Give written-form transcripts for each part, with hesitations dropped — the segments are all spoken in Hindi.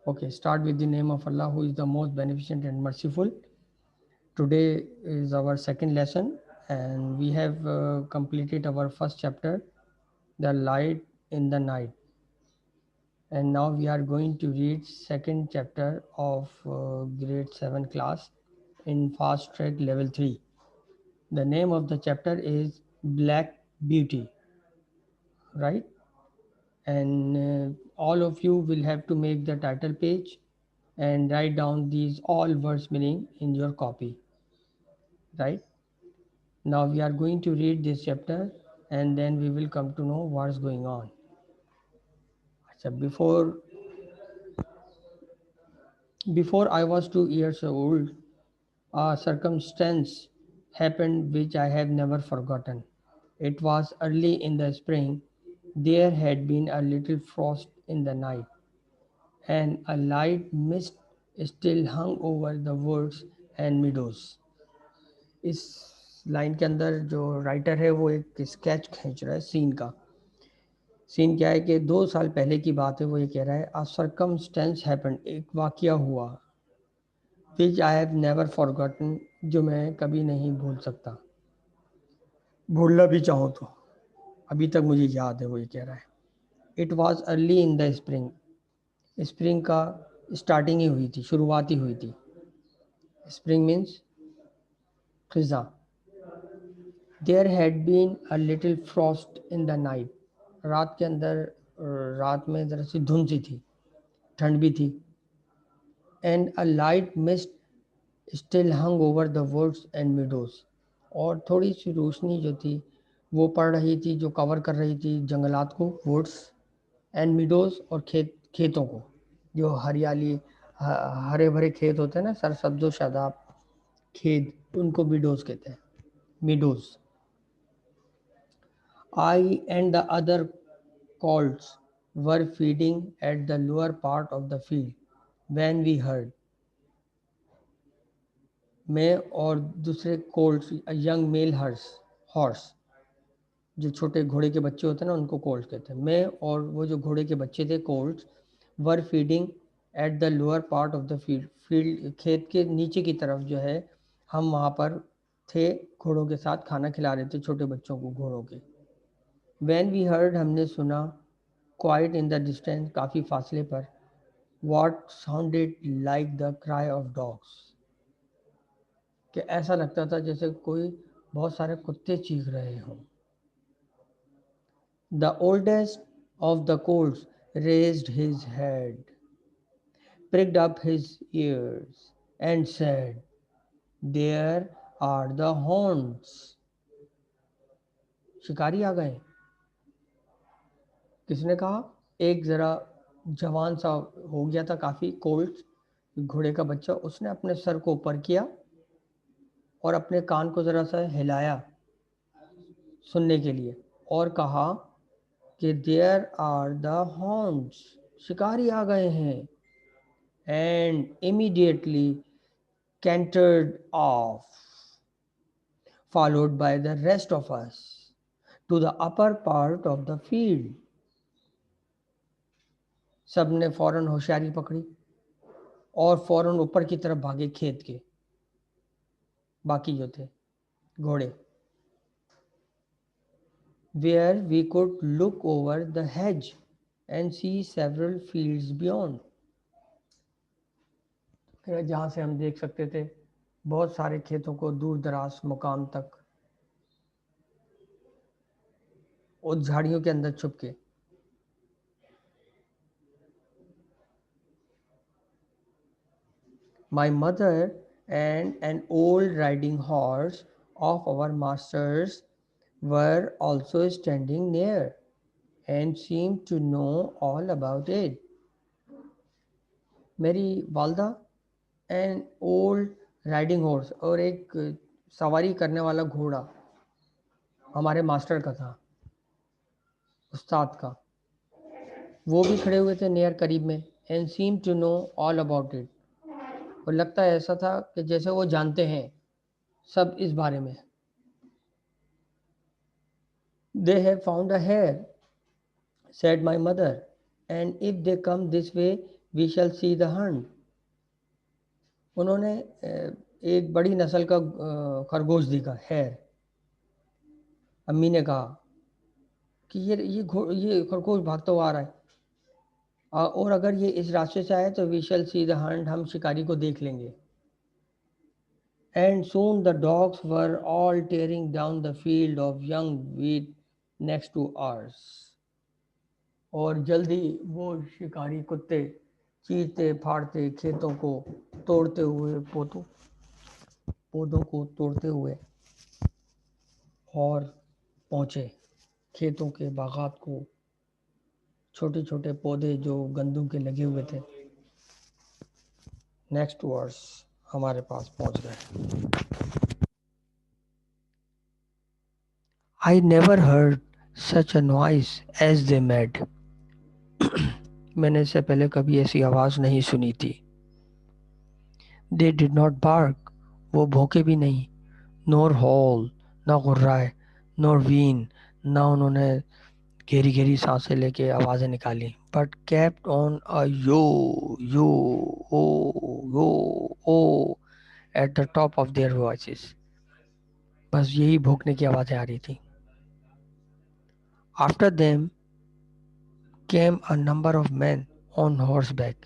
Okay, start with the name of Allah, who is the most beneficent and merciful. Today is our second lesson, and we have completed our first chapter, The Light in the Night. And now we are going to read second chapter of grade 7 class in fast track level 3. The name of the chapter is Black Beauty, right? And all of you will have to make the title page and write down these all words meaning in your copy, right? Now we are going to read this chapter and then we will come to know what's going on. So before I was 2 years old, a circumstance happened which I have never forgotten. It was early in the spring. There had been a little frost in the night, and a light mist still hung over the woods and meadows. इस लाइन के अंदर जो राइटर है वो एक स्केच खींच रहा है सीन का। सीन क्या है कि 2 साल पहले की बात है। वो ये कह रहा है, अ सर्कमस्टेंस हैपेंड, एक वाकया हुआ, विच आई हैव नेवर फॉरगॉटन, जो मैं कभी नहीं भूल सकता, भूलना भी चाहूँ तो अभी तक मुझे याद है। वो ये कह रहा है, it was early in the spring, spring का स्टार्टिंग ही हुई थी, शुरुआत ही हुई थी। स्प्रिंग मीन्स खिजा। There had been a little frost in the night, रात के अंदर रात में ज़रा सी धुंध सी थी, ठंड भी थी। And a light mist still hung over the woods and meadows, और थोड़ी सी रोशनी जो थी वो पड़ रही थी, जो कवर कर रही थी जंगलात को, वुड्स एंड मीडोज, और खेतों को, जो हरियाली हरे भरे खेत होते हैं ना, सरसब्जो शादाब खेत, उनको मीडोज कहते हैं, meadows. I and the other colts were feeding at the lower part of the field when we heard. मैं और दूसरे कोल्ट्स, यंग मेल हॉर्स, जो छोटे घोड़े के बच्चे होते हैं ना, उनको कोल्ट्स कहते हैं। मैं और वो जो घोड़े के बच्चे थे Colts, were feeding at the lower part of the field, खेत के नीचे की तरफ जो है, हम वहाँ पर थे, घोड़ों के साथ खाना खिला रहे थे छोटे बच्चों को, घोड़ों के। वैन वी हर्ड, हमने सुना, क्वाइट इन द डिस्टेंस, काफ़ी फासले पर, what sounded like the cry of dogs, कि ऐसा लगता था जैसे कोई बहुत सारे कुत्ते चीख रहे हों। The oldest of the colds raised his head, pricked up his ears, and said, there are the hounds. शिकारी आ गए। किसने कहा? एक ज़रा जवान सा हो गया था काफ़ी, कोल्ड घोड़े का बच्चा, उसने अपने सर को ऊपर किया और अपने कान को ज़रा सा हिलाया सुनने के लिए, और कहा कि देयर आर द हॉर्न्स, शिकारी आ गए हैं। And immediately cantered off, followed by the rest of us, to the upper part of the field. सब ने फौरन होशियारी पकड़ी और फौरन ऊपर की तरफ भागे, खेत के बाकी जो थे घोड़े, where we could look over the hedge and see several fields beyond, जहाँ से हम देख सकते थे बहुत सारे खेतों को दूर दराज मुकाम तक, उस झाड़ियों के अंदर छुप के। My mother and an old riding horse of our master's were also standing near and seemed to know all about it. मेरी वालदा एंड ओल्ड राइडिंग हॉर्स, और एक सवारी करने वाला घोड़ा हमारे मास्टर का था, उस्ताद का, वो भी खड़े हुए थे नियर, करीब में। And seem to know all about it, और लगता है ऐसा था कि जैसे वो जानते हैं सब इस बारे में। They have found a hare, said my mother, and if they come this way, we shall see the hunt. उन्होंने एक बड़ी नस्ल का खरगोश देखा है। अम्मी ने कहा कि ये खरगोश भागता हुआ आ रहा है, और अगर ये इस रास्ते से आए तो we shall see the hunt, हम शिकारी को देख लेंगे। And soon the dogs were all tearing down the field of young wheat next to ours। और जल्दी वो शिकारी कुत्ते चीरते फाड़ते खेतों को तोड़ते हुए पौधों को तोड़ते हुए और पहुँचे खेतों के बागात को। छोटे छोटे पौधे जो गंदम के लगे हुए थे नेक्स्ट वर्स हमारे पास पहुँच गए। I never heard such a noise as they made. मैंने इससे पहले कभी ऐसी आवाज़ नहीं सुनी थी। दे डिड नॉट बार्क, वो भौंके भी नहीं। नोर हॉल, ना गुर्राए। नोर वीन, ना उन्होंने गहरी गहरी सांसें लेके आवाज़ें निकाली। But kept on a yo o yo o at the top of their voices. बस यही भौंकने की आवाज़ें आ रही थी। After them came a number of man on horseback.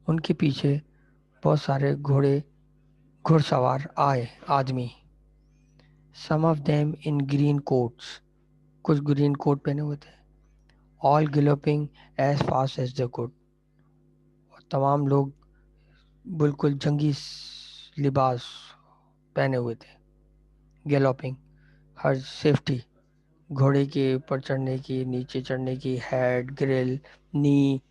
उनके पीछे बहुत सारे घुड़सवार आए आदमी। Some of them in green coats, कुछ ग्रीन कोट पहने हुए थे। All galloping as fast as the could, और तमाम लोग बिल्कुल जंगी लिबास पहने हुए थे। गैलोपिंग, हर सेफ्टी, घोड़े के ऊपर चढ़ने की, नीचे चढ़ने की, हेड ग्रिल नी,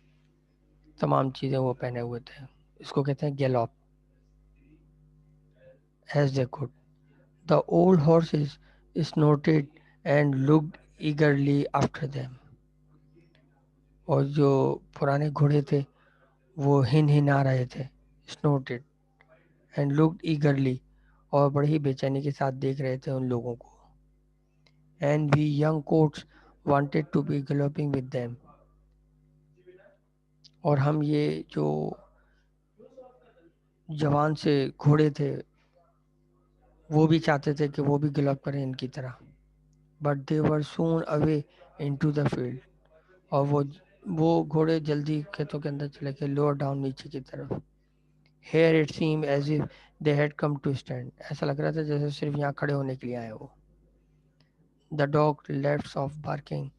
तमाम चीज़ें वो पहने हुए थे। इसको कहते हैं gallop. As they could the old horses snorted and looked eagerly after them। और जो पुराने घोड़े थे वो हिनहिना रहे थे। snorted and looked eagerly, और बड़ी ही बेचैनी के साथ देख रहे थे उन लोगों को। and we young coats wanted to be galloping with them। और हम ये जो जवान से घोड़े थे वो भी चाहते थे कि वो भी गलप करें इनकी तरह। But they were soon away into the field, और वो घोड़े जल्दी खेतों के अंदर चले गए, लोअर डाउन नीचे की तरफ। Here it seem as if they had come to stand, ऐसा लग रहा था जैसे सिर्फ यहाँ खड़े होने के लिए आए वो। The dog left off barking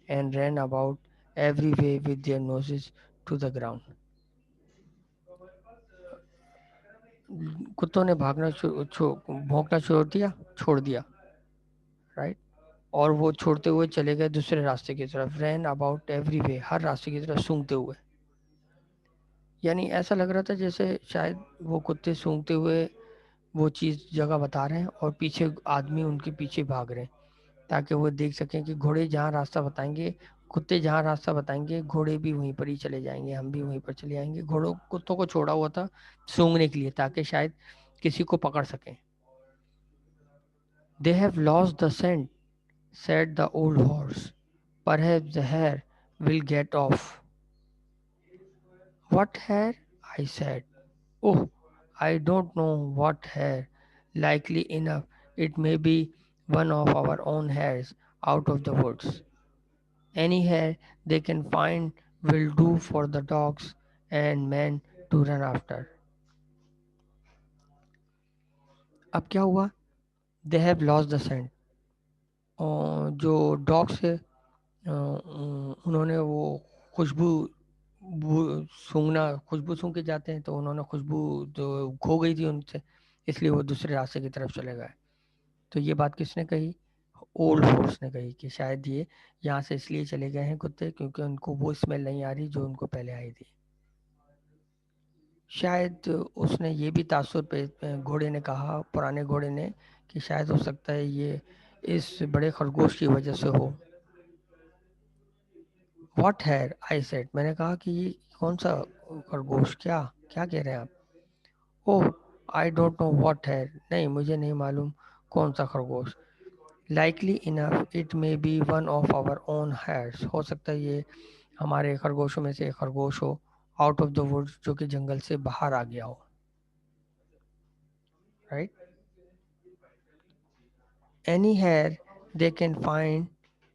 and ran about every way with their noses to the ground. कुत्तों ने भौंकना छोड़ दिया, राइट। और वो छोड़ते हुए चले गए दूसरे रास्ते की तरफ। रैन अबाउट एवरी वे, हर रास्ते की तरफ सूंघते हुए। यानी ऐसा लग रहा था जैसे शायद वो कुत्ते सूंघते हुए वो चीज़ जगह बता रहे हैं और पीछे आदमी उनके पीछे भाग रहे हैं, ताकि वो देख सकें कि घोड़े जहाँ रास्ता बताएंगे, कुत्ते जहाँ रास्ता बताएंगे, घोड़े भी वहीं पर ही चले जाएंगे, हम भी वहीं पर चले जाएंगे। घोड़ों कुत्तों को छोड़ा हुआ था सूंघने के लिए, ताकि शायद किसी को पकड़ सकें। They have lost the scent said the old horse, perhaps the hare will get off। What hare? I said. Oh, I don't know what hare. Likely enough, it may be one of our own hares out of the woods. Any hare they can find will do for the dogs and men to run after। अब क्या हुआ? They have lost the scent। और जो डॉग्स है उन्होंने वो खुशबू खुशबू सूंघ के जाते हैं, तो उन्होंने खुशबू जो खो गई थी उनसे, इसलिए वो दूसरे रास्ते की तरफ चले गए। तो ये बात किसने कही? ओल्ड हॉर्स ने कही कि शायद ये यहाँ से इसलिए चले गए हैं कुत्ते क्योंकि उनको वो स्मेल नहीं आ रही जो उनको पहले आई थी। शायद उसने ये भी तासुर पे घोड़े ने कहा, पुराने घोड़े ने, कि शायद हो सकता है ये इस बड़े खरगोश की वजह से हो। What hair? आई सेड, मैंने कहा कि ये कौन सा खरगोश? क्या क्या कह रहे हैं आप? Oh, I don't know what hare, नहीं मुझे नहीं मालूम कौन सा खरगोश। Likely enough it may be one of our own hares, हो सकता है ये हमारे खरगोशों में से एक खरगोश हो। आउट ऑफ द वुड्स, जो कि जंगल से बाहर आ गया हो, right. Any hare they can find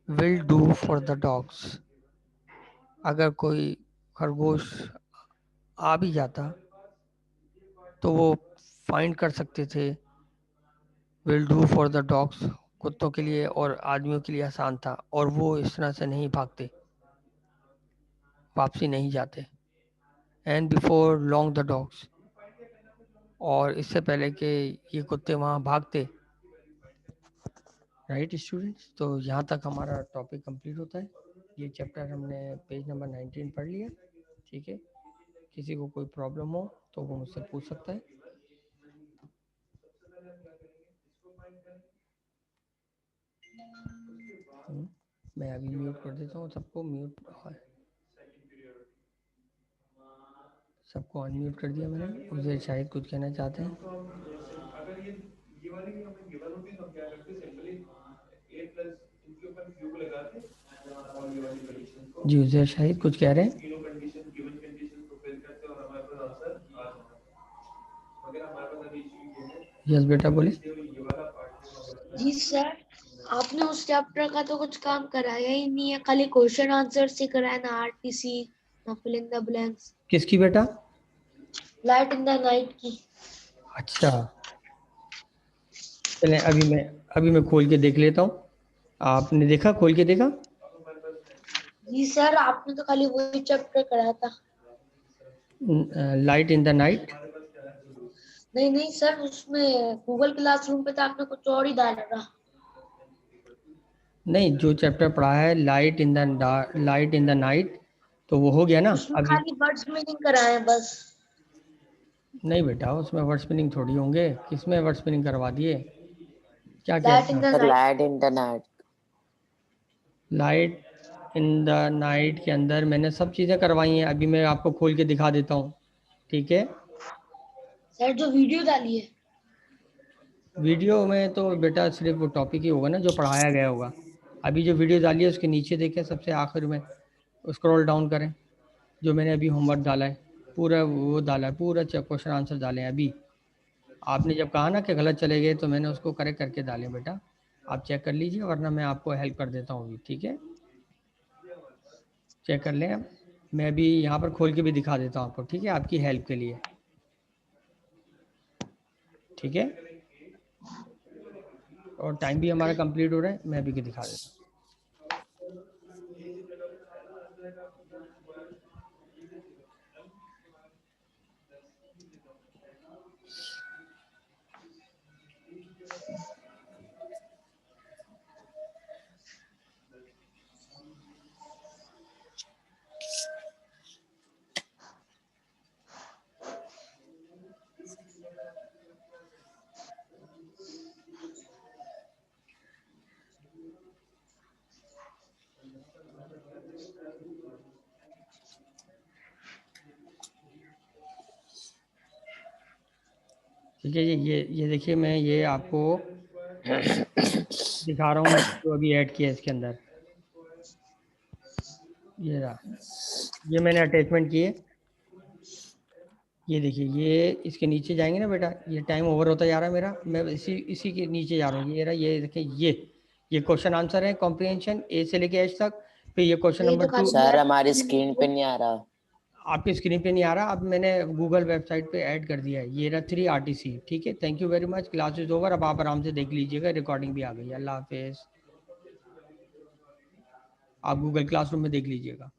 will do for the dogs. अगर कोई खरगोश आ भी जाता तो वो फाइंड कर सकते थे will do for the dogs, कुत्तों के लिए और आदमियों के लिए आसान था, और वो इस तरह से नहीं भागते, वापसी नहीं जाते। And before long the dogs, और इससे पहले कि ये कुत्ते वहाँ भागते, राइट स्टूडेंट्स। तो यहाँ तक हमारा टॉपिक कंप्लीट होता है। ये चैप्टर हमने पेज नंबर 19 पढ़ लिया, ठीक है। किसी को कोई प्रॉब्लम हो तो वो मुझसे पूछ सकता है। मैं अभी म्यूट कर देता हूँ सबको, म्यूट सबको अनम्यूट कर दिया मैंने। उसे शायद कुछ कहना चाहते हैं। जी उजैर शाहिद कुछ कह रहे हैं। यस बेटा बोले। जी सर, आपने उस चैप्टर का तो कुछ काम कराया ही नहीं है, खाली क्वेश्चन आंसर से कराया, ना आरटीसी ना फिल इन द ब्लैंक्स। किसकी बेटा? लाइट इन द नाइट की। अच्छा चलें, अभी मैं खोल के देख लेता हूँ। आपने देखा, खोल के देखा? जी सर, आपने तो खाली वही चैप्टर कराया था। Light in the night. नहीं नहीं सर, उसमें गूगल क्लासरूम पे तो आपने कुछ और ही डाला था। नहीं, जो चैप्टर पढ़ा है लाइट इन द नाइट, तो वो हो गया ना उसमें अभी। खाली वर्ड्स मीनिंग कराए हैं बस। नहीं बेटा, उसमें वर्ड स्पिनिंग थोड़ी होंगे, किसमें वर्ड स्पिनिंग करवा दिए? क्या कह लाइट रहे इन हैं द आप? Night. Light in the night. Light in the night के अंदर मैंने सब चीज़ें करवाई हैं। अभी मैं आपको खोल के दिखा देता हूँ, ठीक है। सर जो वीडियो डाली है। वीडियो में तो बेटा सिर्फ वो टॉपिक ही होगा ना जो पढ़ाया गया होगा। अभी जो वीडियो डाली है उसके नीचे देखें, सबसे आखिर में स्क्रॉल डाउन करें, जो मैंने अभी होमवर्क डाला है, पूरा वो डाला है, पूरा क्वेश्चन आंसर डाले हैं अभी। आपने जब कहा ना कि गलत चले गए तो मैंने उसको करेक्ट करके डाले बेटा। आप चेक कर लीजिए, वरना मैं आपको हेल्प कर देता हूँ अभी, ठीक है। चेक कर लें। अब मैं अभी यहाँ पर खोल के भी दिखा देता हूँ आपको, ठीक है, आपकी हेल्प के लिए, ठीक है। और टाइम भी हमारा कंप्लीट हो रहा है, मैं अभी के दिखा देता हूँ। ठीक है जी, ये देखिए, मैं ये आपको दिखा रहा हूँ, मैं जो अभी ऐड किया है इसके अंदर। ये रहा, ये मैंने अटैचमेंट किए। ये देखिए, ये इसके नीचे जाएंगे ना बेटा, ये टाइम ओवर होता जा रहा है मेरा, मैं इसी के नीचे जा रहा हूँ। ये रहा, ये देखिए, ये क्वेश्चन आंसर है कॉम्प्रिहेंशन ए से लेके एच तक। फिर ये क्वेश्चन ये तो नंबर 2 खाली सर हमारी स्क्रीन पे लेफ्ट। नहीं आ रहा। आपकी स्क्रीन पे नहीं आ रहा, अब मैंने गूगल वेबसाइट पे ऐड कर दिया है। ये रहा 3 RTC, ठीक है। Thank you very much, class is over. अब आप आराम से देख लीजिएगा, रिकॉर्डिंग भी आ गई है। अल्लाह हाफिज़। आप गूगल क्लासरूम में देख लीजिएगा।